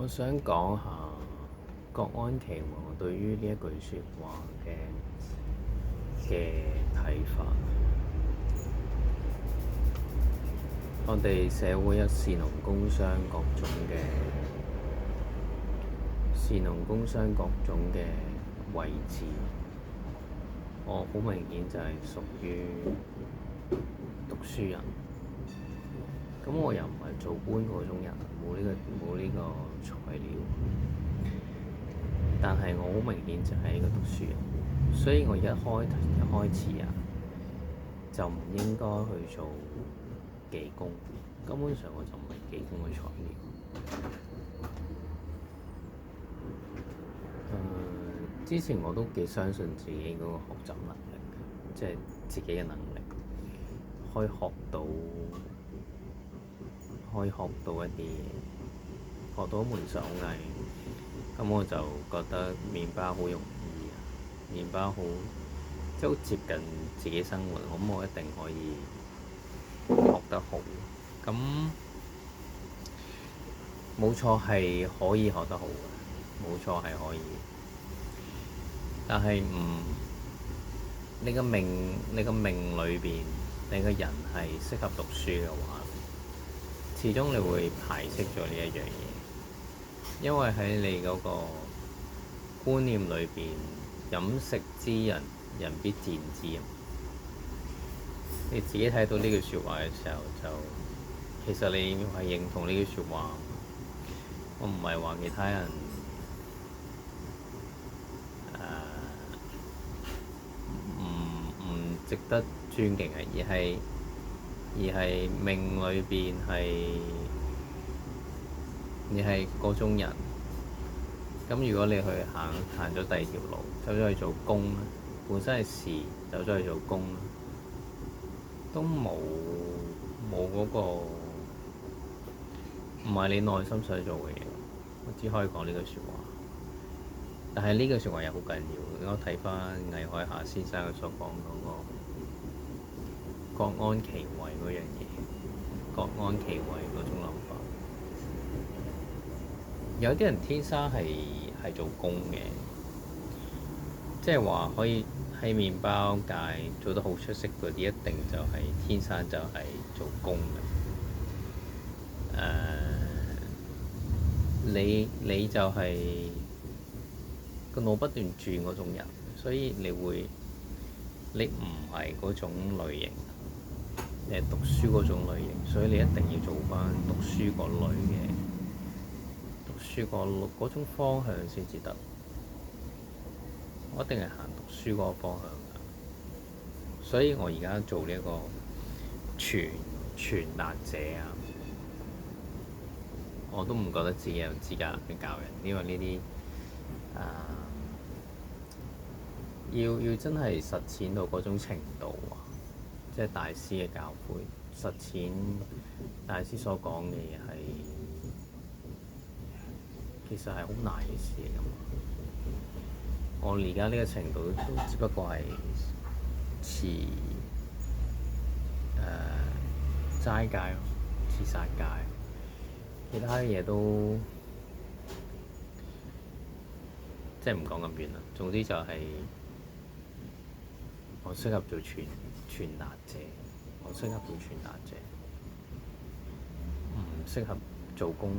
我想講下各安其位，我對於呢一句説話嘅睇法。我哋社會有士農工商各種嘅位置，我好明顯就係屬於讀書人。咁我又唔係做官嗰種人，冇呢個材料。但係我好明顯就係一個讀書人，所以我一開始就唔應該去做技工，根本上我就唔係技工嘅材料。之前我都幾相信自己嗰個學習能力嘅，即係自己嘅能力，可以學到一啲嘢，學到一門手藝。咁我就覺得麵包好容易，麵包好即係好接近自己生活，咁我一定可以學得好。咁冇錯係可以學得好嘅，冇錯係可以。但係你個命裏邊，你個人係適合讀書嘅話，始終你會排斥咗呢一樣嘢，因為喺你嗰個觀念裏邊，飲食之人，人必賤之。你自己睇到呢句説話嘅時候，就其實你係認同呢句説話。我唔係話其他人唔值得尊敬嘅，而係命裏邊你係嗰種人。咁如果你去行咗第二條路，走咗去做工，本身係士，走咗去做工，都冇嗰個，唔係你內心想做嘅嘢。我只可以講呢句説話。但係呢句説話又好緊要。我睇翻魏海霞先生佢所講嗰個各安其位嗰樣嘢，各安其位嗰種諗法。有啲人天生係做工嘅，即係話可以喺麵包界做得好出色嗰啲，一定就係天生就係做工嘅。你就係個腦不斷轉嗰種人，所以你唔係嗰種類型，你係讀書嗰種類型，所以你一定要做翻讀書嗰類嘅，讀書嗰種方向先至得。我一定係行讀書嗰個方向㗎，所以我而家做呢一個傳達者啊，我都唔覺得自己有資格去教人，因為呢啲要真係實踐到嗰種程度啊，即係大師嘅教誨，實踐大師所講嘅嘢其實係好難嘅事嚟㗎嘛。我而家呢個程度都只不過係齋戒咯，持殺戒，其他嘅嘢都即係唔講咁遠啦。總之就係我適合做傳達者，我適合做傳達者，唔適合做工。